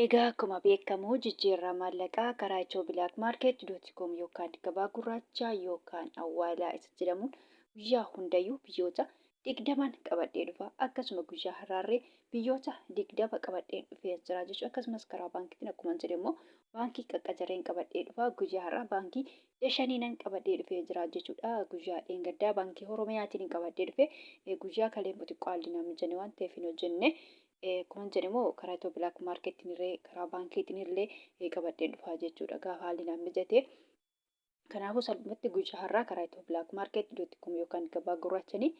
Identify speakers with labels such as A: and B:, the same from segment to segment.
A: Egaa akkuma beekamu jijjiirraa maallaqaa karaa ethio blackmarket.com yookaan gabaa gurraachaa yookaan hawalaa isa jedhamuun guyyaa hundayyuu biyyoota 20 qabadhee dhufa. Akkasuma guyyaa har'aarree biyyoota 20 qabadhee dhufee jira jechuudha. Akkasumas karaa baankiitiin akkuma jedhe immoo baankii qaqqajareen qabadhee dhufa. Guyyaa har'aa baankii shaniinan qabadhee dhufee jira jechuudha. Guyyaa dheengaddaa baankii Oromiyaatiin qabadhee dhufe. Guyyaa kalee xiqqoo haalli namni jenne waan ta'eef hin hojjenne. Kun jedhamu karaa ethio blackmarketiin illee karaa baankiitiin illee qabadhee dhufaa jechuudha. Gaafa haalli namni mijate. Kanaafuu salphumatti guyyaa har'aa karaa ethio blackmarket.com yookaan gabaa gurraachanii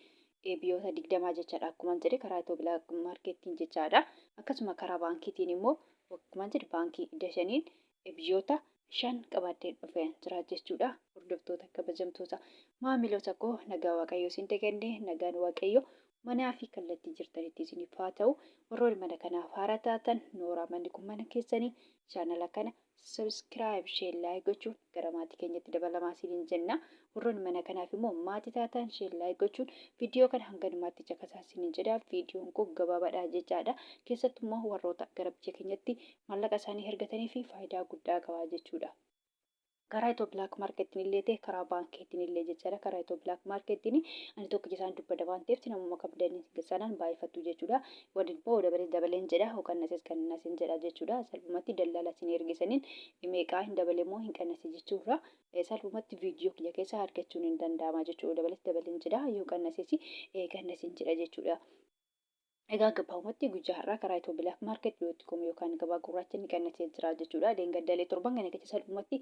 A: biyyoota 20 jechaadha. Akkuma jedhe karaa ethio blackmarketiin jechaadha. Akkasuma karaa baankiitiin immoo akkuma jedhe baankii dashaniin biyyoota 5 qabadhee dhufee jira jechuudha. Hordoftoota kabajamtoota maamiloota koo nagaa waaqayyoo isin eeganne nagaan waaqayyoo manaa fi kallattii jirtanitti isiniif haa ta'u. Warroonni mana kanaaf haaraa taatan nooraa manni kun mana keessanii chaanala kana subscribe share like gochuun gara maatii keenyatti dabalamaa isiniin jenna. Warroonni mana kanaaf immoo maatii taatan share like gochuun viidiyoo kana hanga dhumaatti caqasaa isiniin jedha. Viidiyoon kun gabaabaadha jechaadha. Keessattummoo warroota gara biyya keenyatti maallaqa isaanii ergatanii fi faayidaa guddaa qaba jechuudha. Karaa ethio blackmarketiin illee ta'e karaa baankiitiin illee jechaadha. Karaa ethio blackmarketiin ani tokko isaan dubbada waan ta'eef namuma qabdanii sanaan baay'ifatu jechuudha. Waliin immoo dabaleen jedha yookaan qannasin jedha jechuudha. Salphumatti daldala isin ergisaniin meeqaa hin dabale moo hin qannase jechuudha. Salphumatti viidiyoo kiyya keessa argachuun hin danda'ama jechuudha. Dabaleen jedha yoo qannases qannasin jedha jechuudha. Egaa gabaabumatti guyyaa har'aa karaa ethio blackmarket.com yookaan gabaa gurraachaan qannasee jira jechuudha. Deengaddalee torban kana keessa salphumatti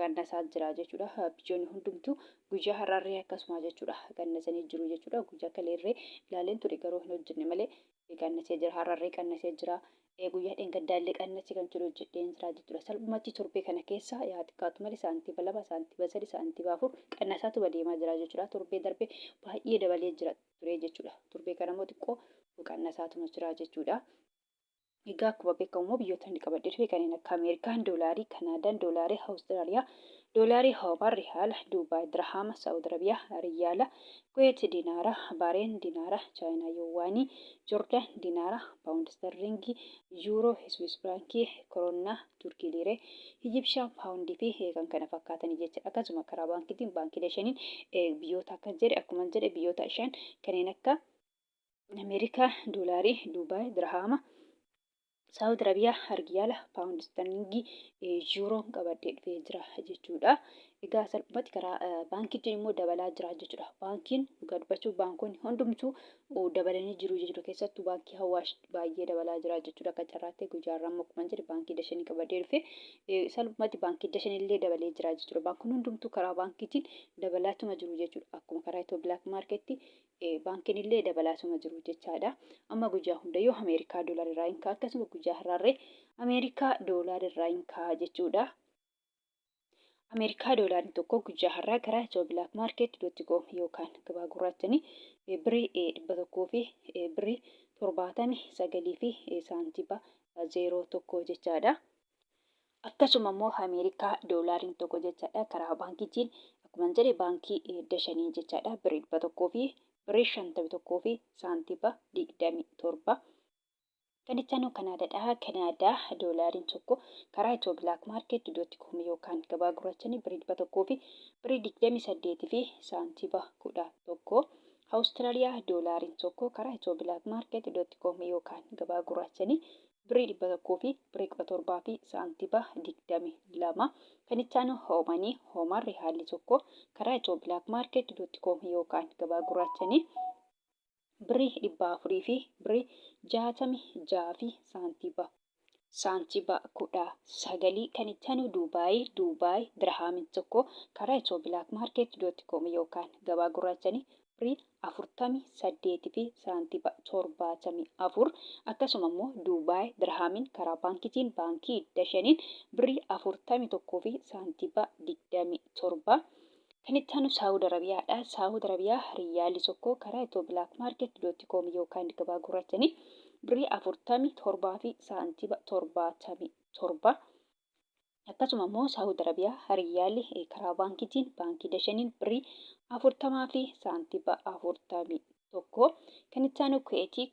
A: qannasaa jira jechuudha. Biyyoonni hundumtuu guyyaa har'aarree akkasuma jechuudha qannasanii jiru jechuudha. Guyyaa kaleerree ilaaleen ture garuu hin hojjenne malee qannasee jira. Har'aarree qannasee jira. Guyyaa dheengaddaallee qannasee kan jiru hojjedheen jira jechuudha. Salphumatti torbee kana keessa xiqqaatu malee saantiiba 2 saantiiba 3 saantiiba 4 qannasaatu deemaa jira jechuudha. Torbee darbee baay'ee dabalee jira ture jechuudha. Torbee kana immoo xiqqoo qannasaatu jira jechuudha. Egaa akkuma beekamu biyyoota inni qabadhee dhufe kanneen akka Ameerikaan doolaarii, Kanaadaan doolaarii, Awustiraaliyaa doolaarii, Hoomaan riyaala, Duubaay dirhaama, Saawud Arabiyaa riyaala, Kuweet diinaara, Baareen diinaara, Chaayinaa yuwaanii, Joordaan diinaara, Paawundi sterlingii, Yuuroo, Swiss firankii, Koroonaa, Turkii liiree, Ijipshaan paawundii fi kan kana fakkaatan jechuudha. Akkasuma karaa baankiitiin baankii dashaniin biyyoota akka jedhe akkuma jedhe biyyoota 5 kanneen akka Ameerikaa doolaarii, Duubaay dirhaama, Saawud Arabiyaa riyaala, Paawundi sterlingii, Yuuroo qabadhee dhufee jira jechuudha. Egaa salphumatti karaa baankiitiin immoo dabalaa jira jechuudha. Baankiin dhugaa dubbachuu baankonni hundumtuu dabalanii jiru jechuudha. Keessattuu baankii Hawaash baay'ee dabalaa jira jechuudha. Akka carraatti guyyaa har'aa akkuma jedhe baankii dashanii qabadhee dhufe salphumatti baankii dashanii illee dabalee jira jechuudha. Baankonni hundumtuu karaa baankiitiin dabalaatuma jiru jechuudha. Akkuma karaa ethio blackmarketti baankiin illee dabalaatuma jiru jechaadha. Amma guyyaa hundayyuu Ameerikaa doolarii irraa hin ka'a. Akkasuma guyyaa har'aarree Ameerikaa doolarii irraa hin ka'a jechuudha. Ameerikaa doolaariin tokko guyyaa har'aa karaa ethio blackmarket.com yookaan gabaa gurraachanii birii 100 fi birii 79 fi saantiiba 01 jechaadha. Akkasuma immoo Ameerikaa doolaariin tokko jechaadha karaa baankiitiin akkuma jedhe baankii dashanii jechaadha. Birii 100 fi birii 51 fi saantiiba 27. Kan itti aanu Kanaadaadha. Kanaadaa doolaariin tokko karaa ethio blackmarket.com yookaan gabaa gurraachanii birii 100 fi birii 28 fi saantiiba 11. Awustiraaliyaa doolaariin tokko karaa ethio blackmarket.com yookaan gabaa gurraachanii birii 100 fi birii 17 fi saantiiba 22. Kan itti aanu Hoomaan riyaalli tokko karaa ethio blackmarket.com yookaan gabaa gurraachanii birii 400 fi birii 66 fi saantiiba 19. Kan itti aanu Duubaay dirhaamiin tokko karaa ethio blackmarket.com yookaan gabaa gurraachanii birii 48 fi saantiiba 74. Akkasuma immoo Duubaay dirhaamiin karaa baankiitiin baankii dashaniin birii 41 fi saantiiba 27. Kan itti aanu Saawud Arabiyaadha. Saawud Arabiyaa riyaalli tokko karaa ethio blackmarket.com yookaan gabaa gurraachanii birii 47 fi saantiiba 77. Akkasuma immoo Saawud Arabiyaa riyaalli karaa baankiitiin baankii dashaniin birii 40 fi saantiiba 40 tokko. Kan itti aanu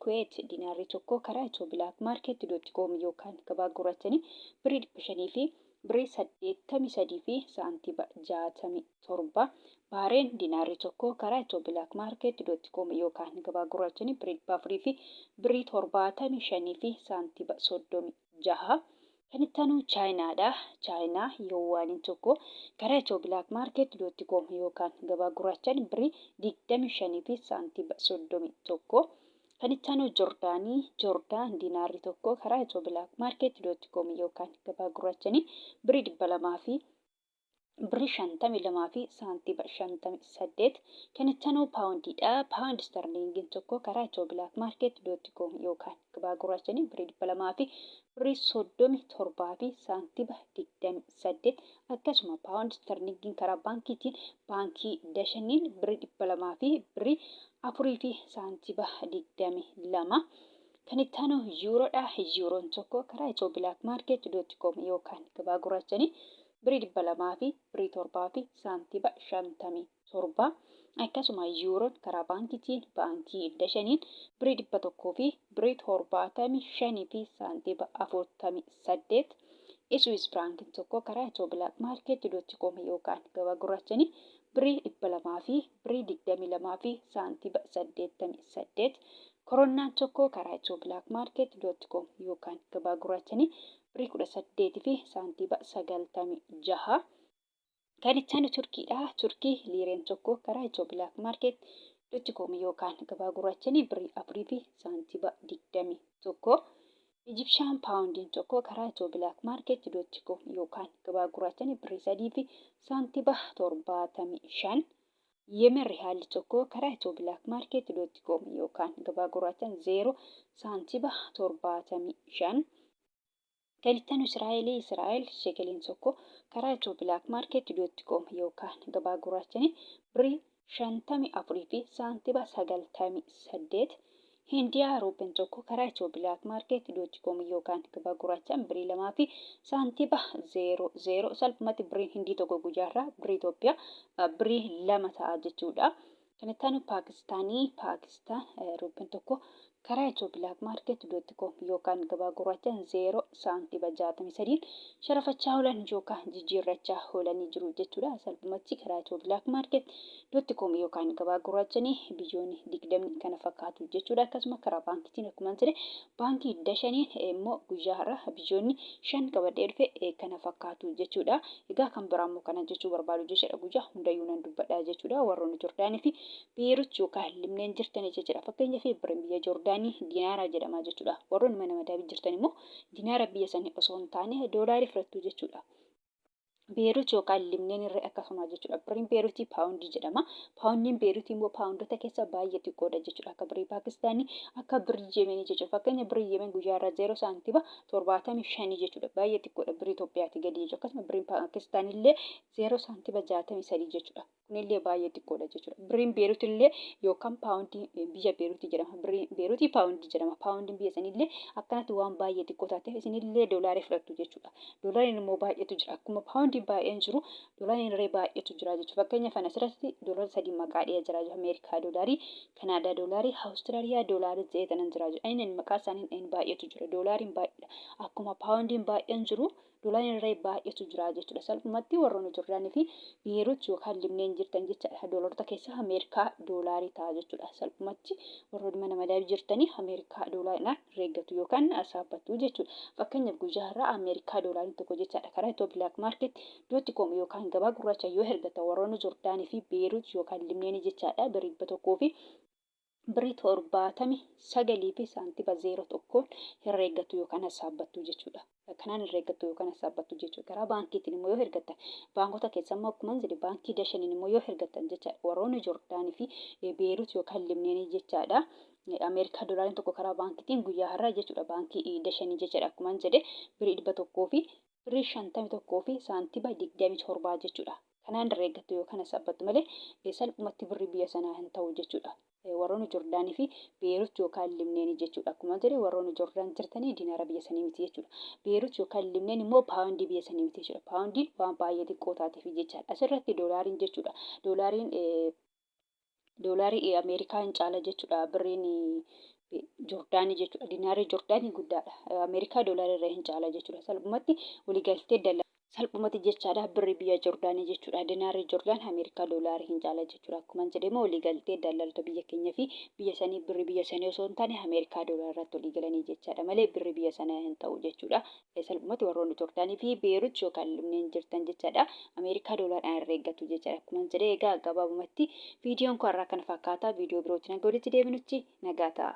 A: Kuweet diinaarri tokko karaa ethio.market.com yookaan gabaa gurraachanii birrii 500 fi birrii 83 fi saantiba 67. Bahareen diinaarri tokko karaa ethio.market.com yookaan gabaa gurraachanii birrii 400 fi birrii 75 fi saantiba 36. Kan itti aanu Chaayinaadha. Chaayinaa yuwaaniin tokko karaa ethio.market.com yookaan gabaa gurraachanii birrii 25 fi saantiba 31. Kan itti aanu Joordaan diinaarri tokko karaa ethio.market.com yookaan gabaa gurraachanii birrii 200 fi birrii 52 fi saantiba 58. Kan itti aanu Paawundiidha. Paawundi sterlingiin tokko karaa ethio.market.com yookaan gabaa gurraachanii birrii 200 fi birrii 37 fi saantiba 28. Akkasuma paawundi sterlingiin karaa baankiitiin baankii dashaniin birrii 200 fi birrii 4 fi saantiba 22. Kan itti aanu yuuroodha. Yuuroon tokko karaa ethio.market.com yookaan gabaa gurraachanii birrii 200 fi birrii 7 fi saantiba 57. Akkasuma yuuroon karaa baankiitiin baankii dashaniin birrii 100 fi birrii 75 fi saantiba 48. Swiss frankiin tokko karaa ethio.market.com yookaan gabaa gurraachanii birrii 200 fi birrii 22 fi saantiba 88. Koronaan tokko karaa ethio.market.com yookaan gabaa gurraachanii birrii 18 fi saantiba 96. Kan itti aanu Turkiidha. Turkii liireen tokko karaa ethio.market.com yookaan gabaa gurraachanii birrii 4 fi saantiba 21. Egyptian paawundiin tokko karaa ethio.market.com yookaan gabaa gurraachanii birrii 3 fi saantiba 75. Yemen riyaalli tokko karaa ethio.market.com yookaan gabaa gurraachanii 0 saantiba 75. Kan itti aanu Israa'el sheekeliin tokko karaa ethio.market.com yookaan gabaa gurraachanii birrii 54 fi saantiba 98. Hindiyaa ruupeen tokko karaa ethio.market.com yookaan gabaa gurraachanii birrii 2 fi saantiba 00. Salphumatti birriin hindii tokko guyyaarraa birrii Itoophiyaa birrii 2 ta'a jechuudha. Kan itti aanu Paakistaan ruupeen tokko karaa ethio.market.com yookaan gabaa gurraachanii 0 saantiba 63 sharafachaa oolan yookaan jijjiirrachaa oolanii jiru jechuudha. Salphumatti karaa ethio.market.com yookaan gabaa gurraachanii biyyoonni 20 kana fakkaatu jechuudha. Akkasuma karaa baankiitiin akkuma jedhe baankii dashaniin immoo guyyaarra biyyoonni 5 qabadhee dhufe kana fakkaatu jechuudha. Egaa kan biraa immoo kana jechuu barbaadu jechuudha. Guyyaa hundayyuu nan dubbadha jechuudha. Warroonni Joordaanii fi Beerut yookaan Libneen jirtan jechuudha. Fakkeenyaaf birriin biyya Joordaanii diinaara jedhama jechuudha. Warroonni mana madaabii jirtan immoo diinaara biyya sanii osoo hin taane doolaarii fudhattu jechuudha. Beerut yookaan Libneen irra akkasuma jechuudha. Birriin Beerutii paawundii jedhama. Paawundiin Beerutii immoo paawundota keessa baay'ee xiqqoodha jechuudha. Akka birrii Paakistaanii akka birrii Yemenii jechuudha. Fakkeenya birrii Yemen guyyaarraa 0 saantiba 75 jechuudha. Baay'ee xiqqoodha birrii Itoophiyaatti gadi jechuudha. Akkasuma birriin Paakistaanii illee 0 saantiba 63 jechuudha. Kunillee baay'ee xiqqoodha jechuudha. Birriin Beerut illee yookaan paawundii biyya Beerutii jedhama. Birriin Beerutii paawundii jedhama. Paawundiin biyya sanii illee akkanatti waan baay'ee xiqqoo taateef isinillee doolaarii fudhattu jechuudha. Doolaariin immoo baay'eetu jira. Akkuma paawundii baay'een jiru doolaariin irree baay'eetu jira jechuudha. Fakkeenyaaf asirratti doolaara 3 maqaa dhiyaa jira. Ameerikaa doolaarii, Kanaadaa doolaarii, Awustiraaliyaa doolaarii jedhanan jira. Inni maqaa isaanii baay'eetu jira. Doolaariin baay'eedha. Akkuma paawundiin baay'een jiru doolaariin irree baay'eetu jira jechuudha. Salphumatti warroonni Joordaanii fi Beerut yookaan Libneen jirtan jechaadha. Doolaarota keessa Ameerikaa doolaarii ta'a jechuudha. Salphumatti warroonni mana madaabii jirtanii Ameerikaa doolaariidhaan reeggatu yookaan saabbattu jechuudha. Fakkeenyaaf guyyaarraa Ameerikaa doolaariin tokko jechaadha. Karaa ethio.market.com yookaan gabaa gurraacha yoo ergatan warroonni Joordaanii fi Beerut yookaan Libneen jechaadha. Birrii 100 fi birrii 79 fi saantiba 01 herreeggatu yookaan saabbattu jechuudha. Kanaan herreeggatu yookaan saabbattu jechuudha. Karaa baankiitiin immoo yoo ergatan baankota keessa immoo akkuma jedhe baankii dashaniin immoo yoo ergatan jechaadha. Warroonni Joordaanii fi Beerut yookaan Libneen jechaadha. Ameerikaa doolaariin tokko karaa baankiitiin guyyaa har'aa jechuudha. Baankii dashanii jechaadha. Akkuma jedhe birrii 100 fi birrii 51 fi saantiba 27 jechuudha. Kanaan herreeggatu yookaan saabbattu malee salphumatti birrii biyya sanaa hin ta'u jechuudha. Warroonni Joordaanii fi Beerut yookaan Libneen jechuudha. Akkuma jedhe warroonni Joordaan jirtanii diinaara biyya sanii miti jechuudha. Beerut yookaan Libneen immoo paawundii biyya sanii miti jechuudha. Paawundiin waan baay'ee xiqqoo taateef jechaadha. Asirratti doolaariin jechuudha. Doolaariin doolaarii Ameerikaa hin caala jechuudha. Birriin Joordaanii jechuudha. Diinaarri Joordaanii guddaadha. Ameerikaa doolaarii irraa hin caala jechuudha. Salphumatti waliigaltee salphumatti jechaadha. Birri biyya Joordaanii jechuudha. Diinaarri Joordaan Ameerikaa doolaarii hin caala jechuudha. Akkuma jedhee immoo waliigaltee daldaltoota biyya keenyaa fi biyya sanii birri biyya sanii osoo hin taane Ameerikaa doolaara irratti waliigalanii jechaadha malee birri biyya sanaa hin ta'u jechuudha. Salphumatti warroonni Joordaanii fi Beerut yookaan Libneen jirtan jechaadha. Ameerikaa doolaaraan irra eeggatu jechaadha. Akkuma jedhee egaa gabaabumatti viidiyoon kun har'aa kana fakkaata. Viidiyoo birootiin hanga walitti deebinutti nagaa ta'a.